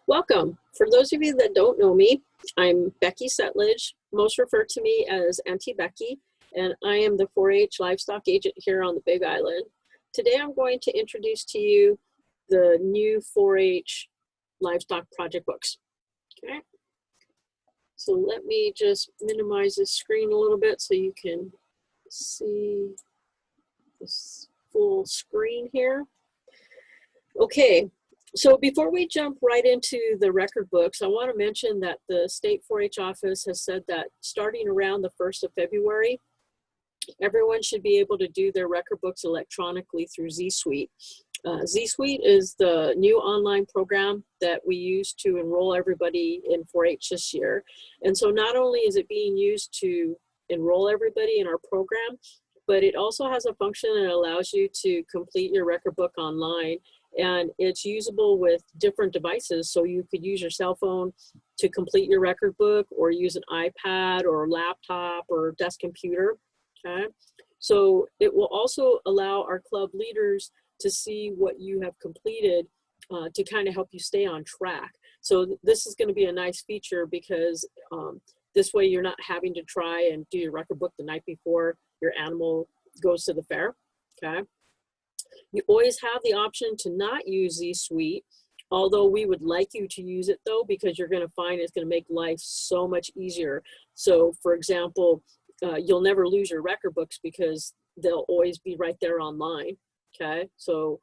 Welcome. For those of you that don't know me, I'm Becky Setledge, most refer to me as Auntie Becky, and I am the 4-H livestock agent here on the Big Island. Today I'm going to introduce to you the new 4-H livestock project books. Okay, so let me just minimize this screen a little bit so you can see this full screen here. Okay. So before we jump right into the record books, I want to mention that the state 4-H office has said that starting around the 1st of February, everyone should be able to do their record books electronically through Z Suite. Z Suite is the new online program that we use to enroll everybody in 4-H this year. And so not only is it being used to enroll everybody in our program, but it also has a function that allows you to complete your record book online. And it's usable with different devices. So you could use your cell phone to complete your record book, or use an iPad or laptop or desk computer, okay? So it will also allow our club leaders to see what you have completed to kind of help you stay on track. So this is going to be a nice feature because this way you're not having to try and do your record book the night before your animal goes to the fair, okay? You always have the option to not use Z Suite, although we would like you to use it though, because you're going to find it's going to make life so much easier. So for example, you'll never lose your record books because they'll always be right there online. Okay, so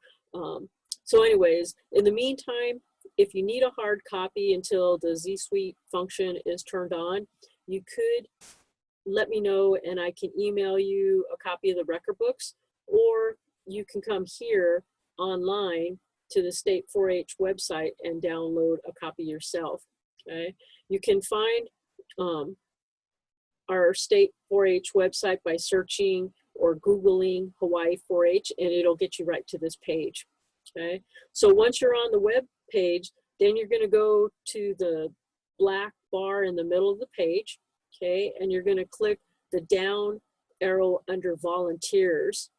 anyways, in the meantime, if you need a hard copy until the Z Suite function is turned on, you could let me know and I can email you a copy of the record books, or you can come here online to the state 4-H website and download a copy yourself, okay? You can find our state 4-H website by searching or Googling Hawaii 4-H, and it'll get you right to this page, okay? So once you're on the web page, then you're gonna go to the black bar in the middle of the page, okay? And you're gonna click the down arrow under volunteers.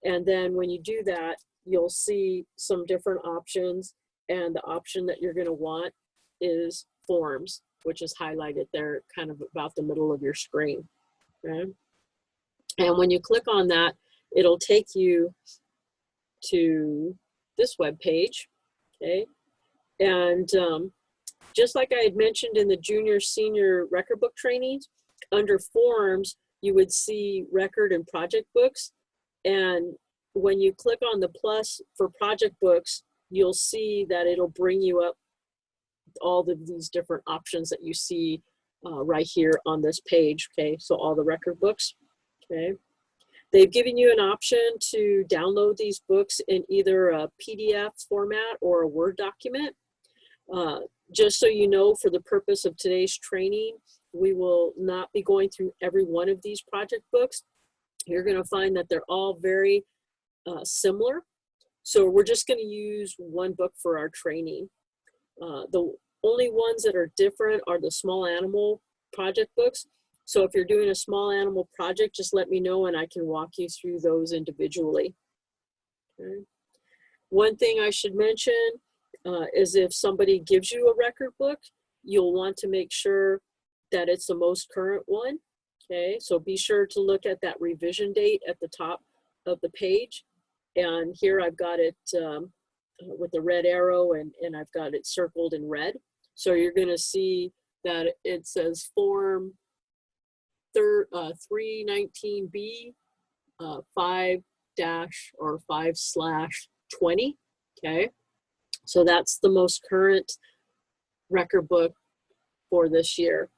And then when you do that, you'll see some different options, and the option that you're going to want is forms, which is highlighted there kind of about the middle of your screen, okay? And when you click on that, it'll take you to this web page, okay? And just like I had mentioned in the junior senior record book trainings, under forms, you would see record and project books. And when you click on the plus for project books, you'll see that it'll bring you up all of these different options that you see right here on this page, okay? So all the record books, okay? They've given you an option to download these books in either a PDF format or a Word document. Just so you know, for the purpose of today's training, we will not be going through every one of these project books. You're going to find that they're all very similar. So we're just going to use one book for our training. The only ones that are different are the small animal project books. So if you're doing a small animal project, just let me know and I can walk you through those individually. Okay. One thing I should mention is if somebody gives you a record book, you'll want to make sure that it's the most current one. Okay, so be sure to look at that revision date at the top of the page. And here I've got it with the red arrow, and I've got it circled in red. So you're going to see that it says form 319B 5- or 5/20. Okay, so that's the most current record book for this year.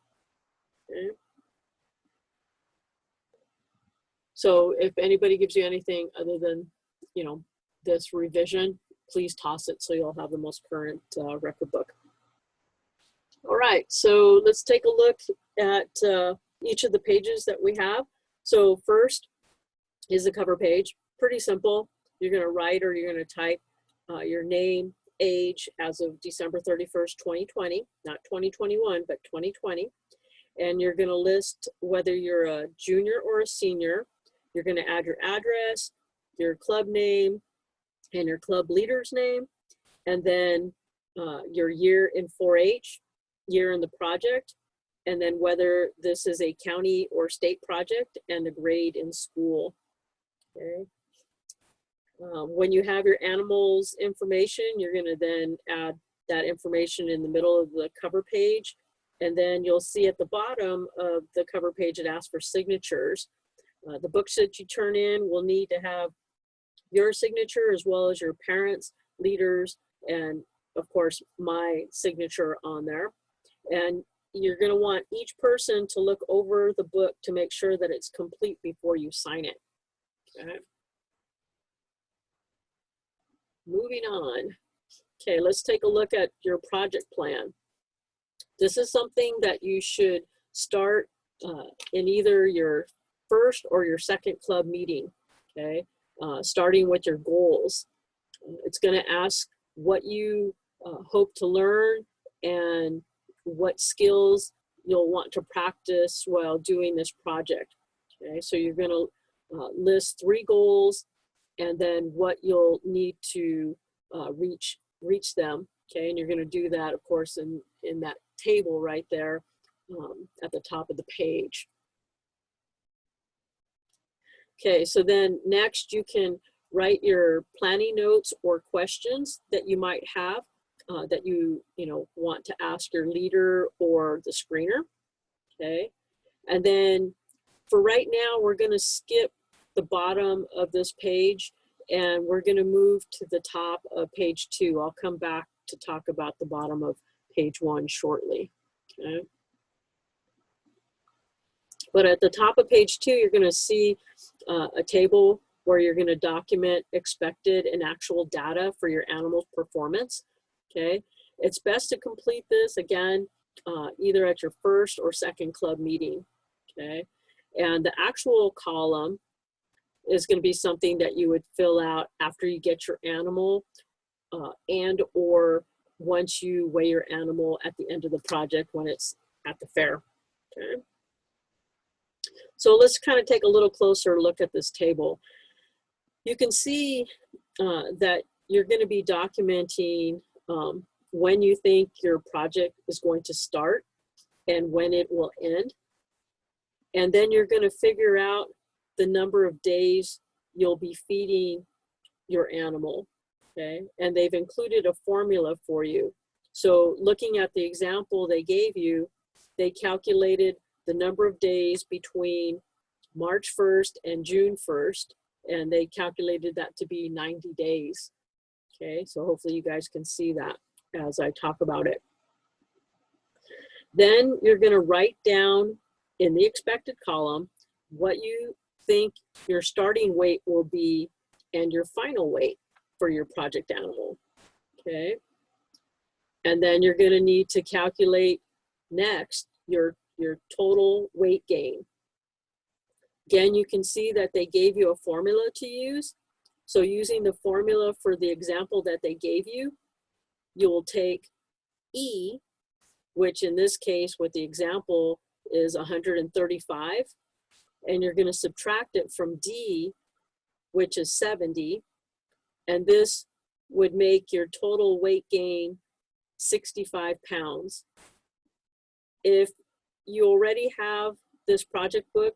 Okay. So if anybody gives you anything other than, you know, this revision, please toss it so you'll have the most current record book. All right, so let's take a look at each of the pages that we have. So first is the cover page. Pretty simple. You're going to write or you're going to type your name, age as of December 31st, 2020, not 2021, but 2020. And you're going to list whether you're a junior or a senior. You're going to add your address, your club name, and your club leader's name. And then your year in 4-H, year in the project, and then whether this is a county or state project, and the grade in school. Okay. When you have your animals information, you're going to then add that information in the middle of the cover page. And then you'll see at the bottom of the cover page, it asks for signatures. The books that you turn in will need to have your signature as well as your parents, leaders, and of course, my signature on there. And you're going to want each person to look over the book to make sure that it's complete before you sign it. Okay. Moving on. Okay, let's take a look at your project plan. This is something that you should start in either your first or your second club meeting, okay? Starting with your goals. It's going to ask what you hope to learn and what skills you'll want to practice while doing this project. Okay, so you're going to list 3 goals and then what you'll need to reach them. Okay, and you're going to do that, of course, in that table right there at the top of the page. Okay, so then next you can write your planning notes or questions that you might have that you want to ask your leader or the screener. Okay, and then for right now, we're going to skip the bottom of this page and we're going to move to the top of page 2. I'll come back to talk about the bottom of page 1 shortly. Okay. But at the top of page 2, you're going to see a table where you're going to document expected and actual data for your animal's performance. Okay, it's best to complete this again either at your first or second club meeting. Okay, and the actual column is going to be something that you would fill out after you get your animal and or once you weigh your animal at the end of the project when it's at the fair. Okay. So let's kind of take a little closer look at this table. You can see that you're going to be documenting when you think your project is going to start and when it will end. And then you're going to figure out the number of days you'll be feeding your animal, okay? And they've included a formula for you. So looking at the example they gave you, they calculated the number of days between March 1st and June 1st, and they calculated that to be 90 days. Okay, so hopefully you guys can see that as I talk about it. Then you're going to write down in the expected column what you think your starting weight will be and your final weight for your project animal. Okay, and then you're going to need to calculate next your total weight gain. Again, you can see that they gave you a formula to use. So using the formula for the example that they gave you, you will take E, which in this case with the example is 135, and you're going to subtract it from D, which is 70, and this would make your total weight gain 65 pounds. If you already have this project book,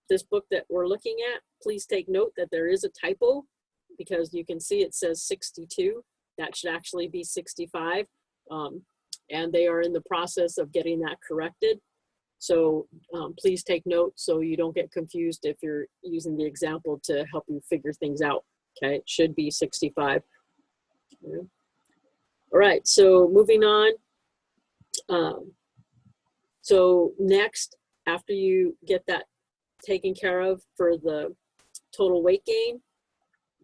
this book that we're looking at, please take note that there is a typo because you can see it says 62. That should actually be 65. And they are in the process of getting that corrected. So please take note so you don't get confused if you're using the example to help you figure things out. Okay, it should be 65. Okay. All right, so moving on. So next, after you get that taken care of for the total weight gain,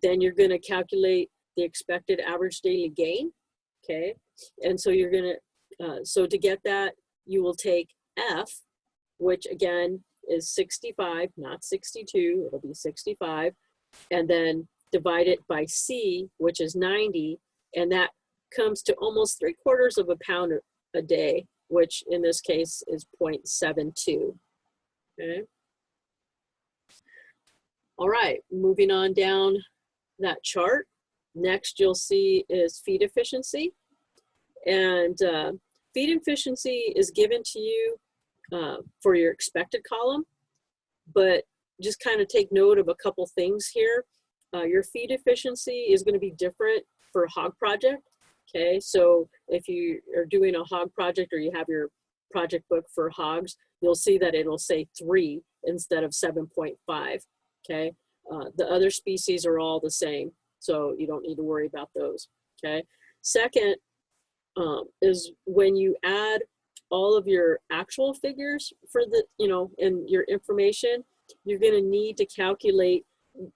then you're going to calculate the expected average daily gain. Okay, and so you're going to, so to get that, you will take F, which again is 65, not 62, it'll be 65, and then divide it by C, which is 90, and that comes to almost 3/4 of a pound a day, which in this case is 0.72. Okay. All right, moving on down that chart. Next you'll see is feed efficiency. And feed efficiency is given to you for your expected column, but just kind of take note of a couple things here. Your feed efficiency is going to be different for hog project. Okay, so if you are doing a hog project or you have your project book for hogs, you'll see that it'll say 3 instead of 7.5. Okay, the other species are all the same, so you don't need to worry about those. Okay, second is when you add all of your actual figures for the, and your information, you're going to need to calculate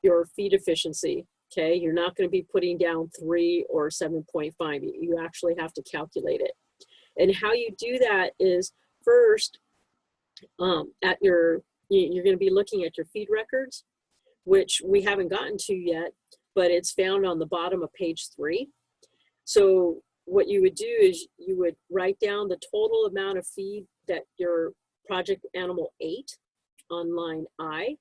your feed efficiency. Okay, you're not going to be putting down 3 or 7.5. You actually have to calculate it. And how you do that is first you're going to be looking at your feed records, which we haven't gotten to yet, but it's found on the bottom of page 3. So what you would do is you would write down the total amount of feed that your project animal ate on line I,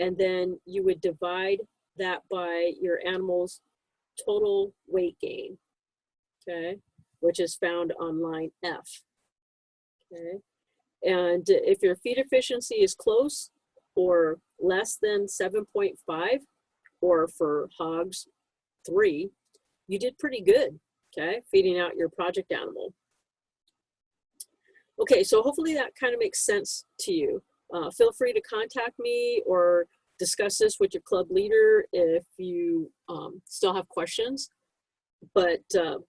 and then you would divide that by your animal's total weight gain, okay, which is found on line F, okay. And if your feed efficiency is close or less than 7.5, or for hogs 3, you did pretty good, okay, feeding out your project animal. Okay, so hopefully that kind of makes sense to you. Feel free to contact me or discuss this with your club leader if you still have questions. But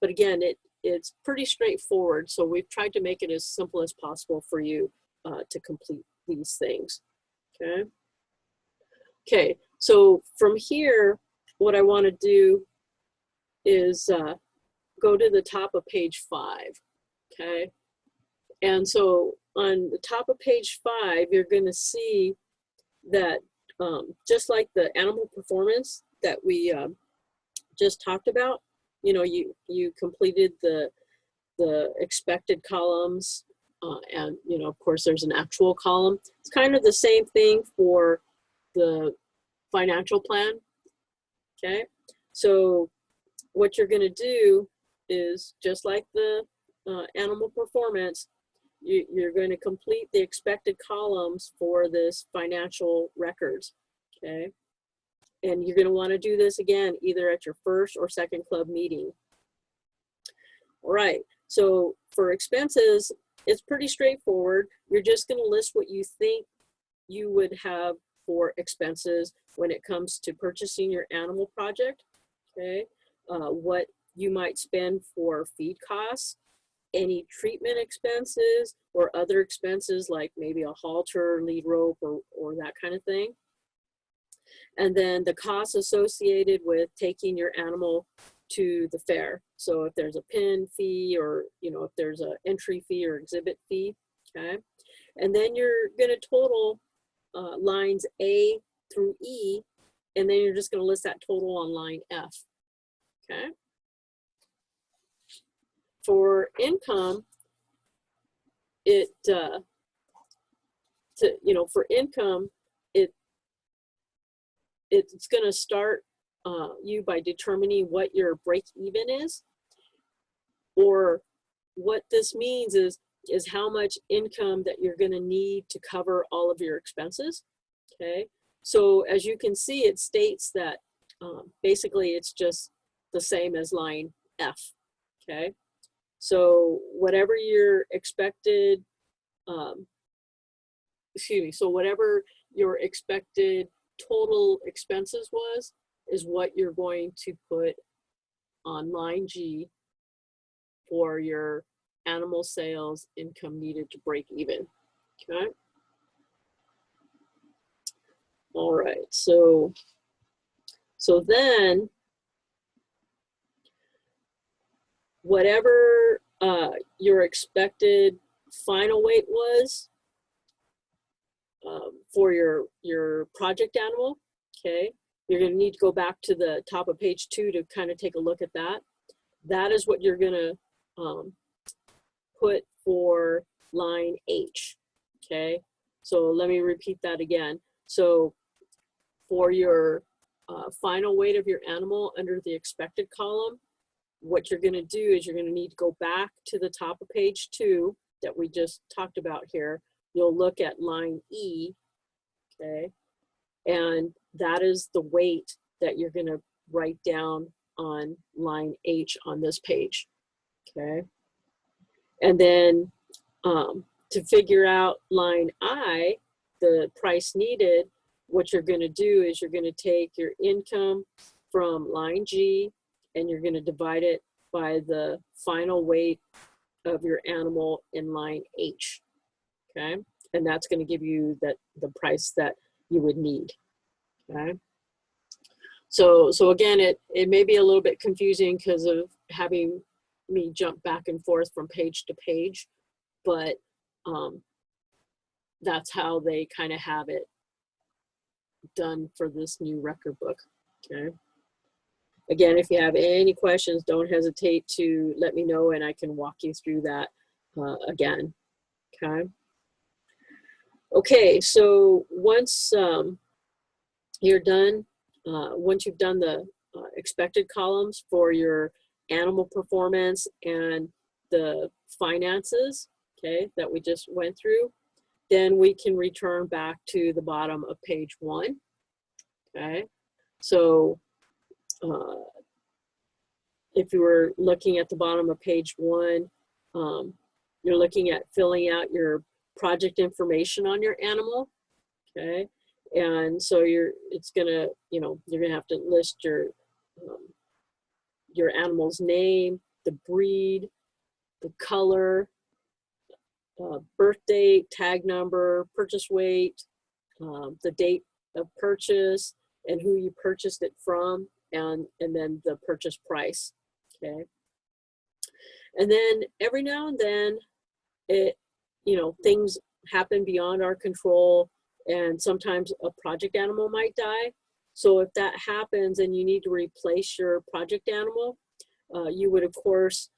again, it's pretty straightforward. So we've tried to make it as simple as possible for you to complete these things. Okay. Okay. So from here, what I want to do is go to the top of page 5. Okay. And so on the top of page 5, you're going to see that just like the animal performance that we just talked about, you completed the expected columns, and of course there's an actual column. It's kind of the same thing for the financial plan. Okay, so what you're going to do is just like the animal performance, you're going to complete the expected columns for this financial records. Okay, and you're going to want to do this again either at your first or second club meeting. All right, so for expenses, it's pretty straightforward. You're just going to list what you think you would have for expenses when it comes to purchasing your animal project. Okay, what you might spend for feed costs, any treatment expenses, or other expenses like maybe a halter, lead rope, or that kind of thing. And then the costs associated with taking your animal to the fair. So if there's a pin fee, or if there's an entry fee or exhibit fee, okay. And then you're going to total lines A through E, and then you're just going to list that total on line F, okay. For income, for income, it's going to start you by determining what your break even is, or what this means is how much income that you're going to need to cover all of your expenses. Okay, so as you can see, it states that basically it's just the same as line F. Okay, so whatever your expected, so whatever your expected total expenses was, is what you're going to put on line G for your animal sales income needed to break even. Okay. All right. So then whatever your expected final weight was for your project animal, okay, you're going to need to go back to the top of page 2 to kind of take a look at that. That is what you're going to put for line H, okay? So let me repeat that again. So for your final weight of your animal under the expected column, what you're going to do is you're going to need to go back to the top of page 2 that we just talked about here. You'll look at line E, okay, and that is the weight that you're going to write down on line H on this page, okay? And then to figure out line I, the price needed, what you're going to do is you're going to take your income from line G and you're going to divide it by the final weight of your animal in line H, okay? And that's going to give you the price that you would need, okay? So again, it may be a little bit confusing because of having me jump back and forth from page to page, but that's how they kind of have it done for this new record book, okay? Again, if you have any questions, don't hesitate to let me know and I can walk you through that again, okay? Okay, so once you're done, once you've done the expected columns for your animal performance and the finances, okay, that we just went through, then we can return back to the bottom of page 1, okay? So if you were looking at the bottom of page 1, you're looking at filling out your project information on your animal, okay? And so it's gonna, you're gonna have to list your animal's name, the breed, the color, birth date, tag number, purchase weight, the date of purchase, and who you purchased it from, and then the purchase price, okay? And then every now and then, things happen beyond our control, and sometimes a project animal might die. So if that happens and you need to replace your project animal, you would, of course,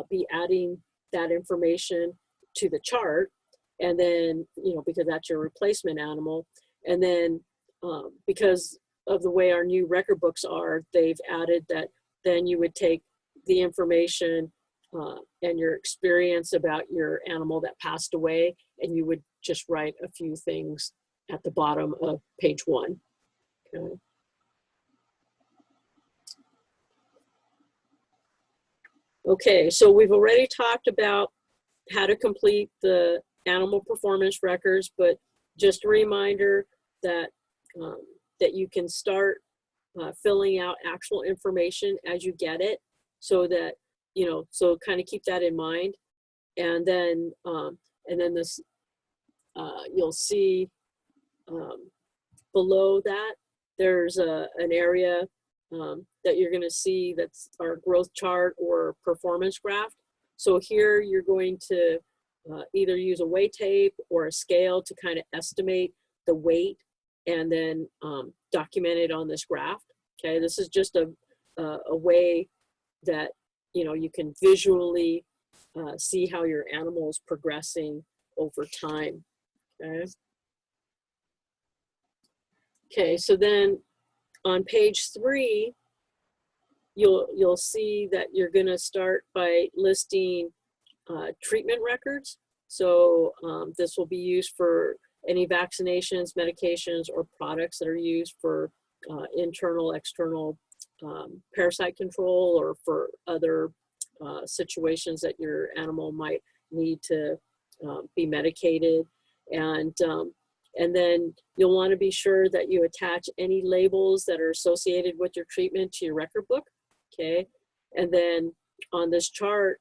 be adding that information to the chart, and then, because that's your replacement animal. And then because of the way our new record books are, they've added that then you would take the information and your experience about your animal that passed away, and you would just write a few things at the bottom of page 1, okay? Okay, so we've already talked about how to complete the animal performance records, but just a reminder that that you can start filling out actual information as you get it, so that so kind of keep that in mind. And then this you'll see below that there's an area that you're going to see that's our growth chart or performance graph. So here you're going to either use a weigh tape or a scale to kind of estimate the weight and then document it on this graph. Okay, this is just a way that you can visually see how your animal is progressing over time. Okay. Okay, so then on page 3, you'll see that you're going to start by listing treatment records. So this will be used for any vaccinations, medications, or products that are used for internal, external parasite control, or for other situations that your animal might need to be medicated. And then you'll want to be sure that you attach any labels that are associated with your treatment to your record book, okay? And then on this chart,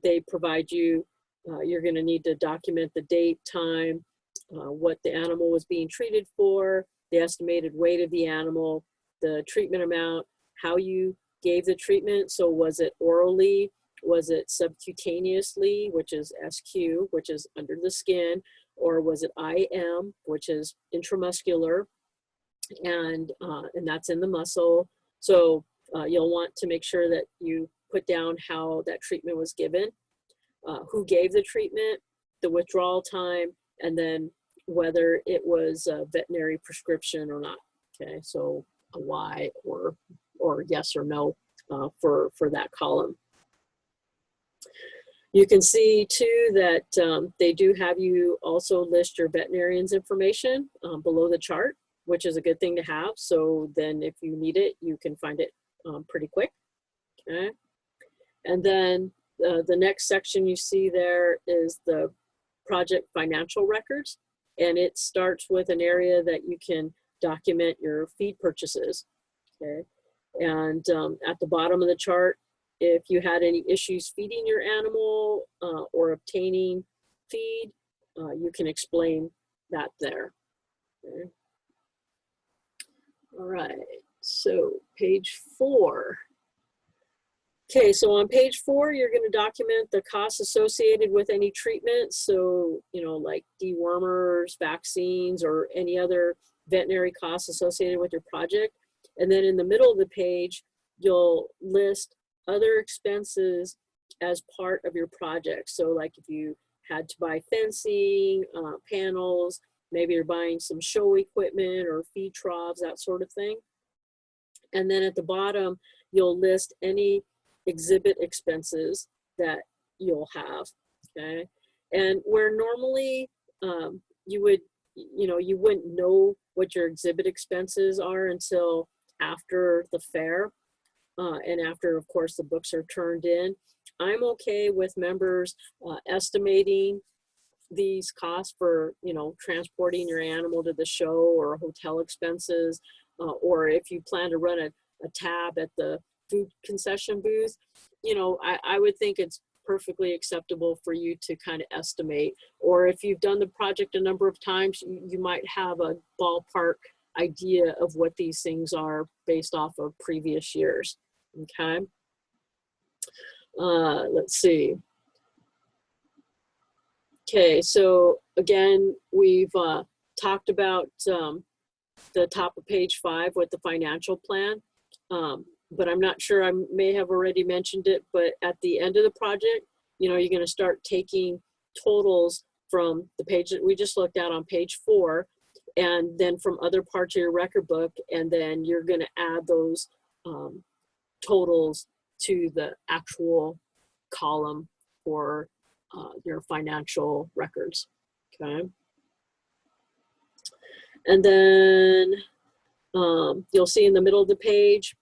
they provide you, you're going to need to document the date, time, what the animal was being treated for, the estimated weight of the animal, the treatment amount, how you gave the treatment. So was it orally? Was it subcutaneously, which is SQ, which is under the skin? Or was it IM, which is intramuscular, and that's in the muscle? So you'll want to make sure that you put down how that treatment was given, who gave the treatment, the withdrawal time, and then whether it was a veterinary prescription or not. Okay, so a Y or yes or no for that column. You can see too that they do have you also list your veterinarian's information below the chart, which is a good thing to have. So then if you need it, you can find it pretty quick. Okay. And then the next section you see there is the project financial records. And it starts with an area that you can document your feed purchases. Okay. And at the bottom of the chart, if you had any issues feeding your animal or obtaining feed, you can explain that there. Okay. All right, so page 4. Okay, so on page 4, you're going to document the costs associated with any treatment. So, you know, like dewormers, vaccines, or any other veterinary costs associated with your project. And then in the middle of the page, you'll list other expenses as part of your project. So like if you had to buy fencing, panels, maybe you're buying some show equipment or feed troughs, that sort of thing. And then at the bottom, you'll list any exhibit expenses that you'll have, okay? And where normally you would, you know, you wouldn't know what your exhibit expenses are until after the fair and after, of course, the books are turned in. I'm okay with members estimating these costs for, you know, transporting your animal to the show or hotel expenses, or if you plan to run a tab at the food concession booth, you know, I would think it's perfectly acceptable for you to kind of estimate. Or if you've done the project a number of times, you might have a ballpark idea of what these things are based off of previous years, okay? Let's see. Okay, so again, we've talked about the top of page 5 with the financial plan, but I'm not sure, I may have already mentioned it, but at the end of the project, you know, you're going to start taking totals from the page that we just looked at on page 4, and then from other parts of your record book, and then you're going to add those totals to the actual column for your financial records, okay? And then you'll see in the middle of the page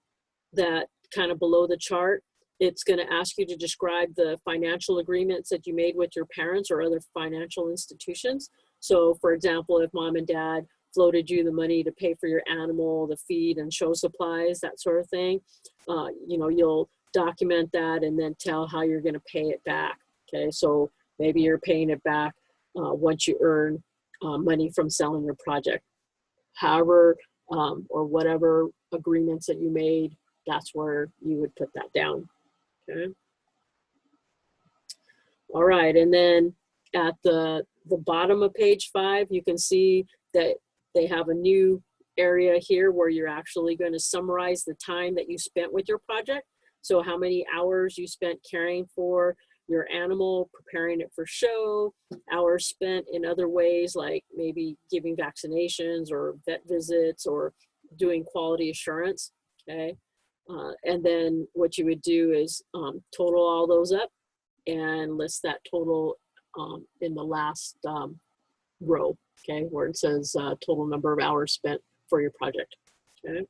that kind of below the chart, it's going to ask you to describe the financial agreements that you made with your parents or other financial institutions. So for example, if mom and dad floated you the money to pay for your animal, the feed and show supplies, that sort of thing, you know, you'll document that and then tell how you're going to pay it back. Okay, so maybe you're paying it back once you earn money from selling your project. However, or whatever agreements that you made, that's where you would put that down, okay? All right, and then at the bottom of page 5, you can see that they have a new area here where you're actually going to summarize the time that you spent with your project. So how many hours you spent caring for your animal, preparing it for show, hours spent in other ways like maybe giving vaccinations or vet visits or doing quality assurance, okay? And then what you would do is total all those up and list that total in the last row, okay, where it says total number of hours spent for your project, okay?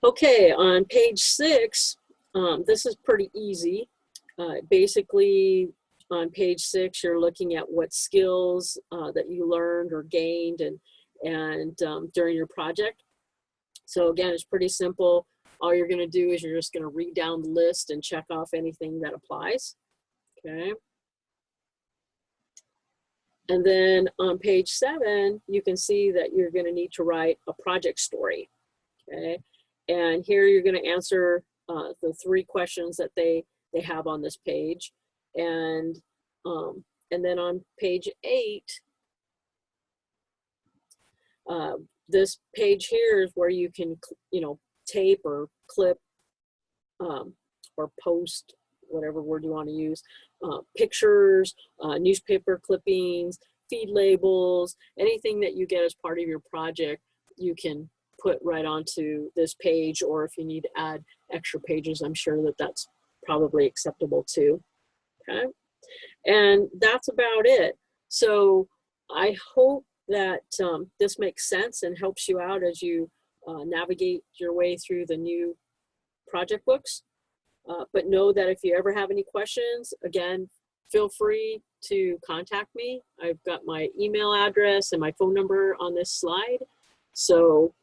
Okay, on page 6, this is pretty easy. Basically, on page 6, you're looking at what skills that you learned or gained and during your project. So again, it's pretty simple. All you're going to do is you're just going to read down the list and check off anything that applies. Okay. And then on page 7, you can see that you're going to need to write a project story. Okay. And here you're going to answer the 3 questions that they have on this page. And then on page 8, this page here is where you can, you know, tape or clip or post, whatever word you want to use, pictures, newspaper clippings, feed labels, anything that you get as part of your project, you can put right onto this page, or if you need to add extra pages, I'm sure that that's probably acceptable too. Okay, and that's about it. So I hope that this makes sense and helps you out as you navigate your way through the new project books. But know that if you ever have any questions, again, feel free to contact me. I've got my email address and my phone number on this slide. So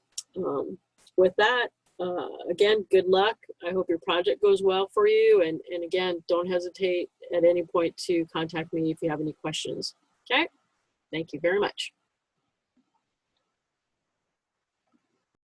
with that, again, good luck. I hope your project goes well for you. And again, don't hesitate at any point to contact me if you have any questions. Okay, thank you very much.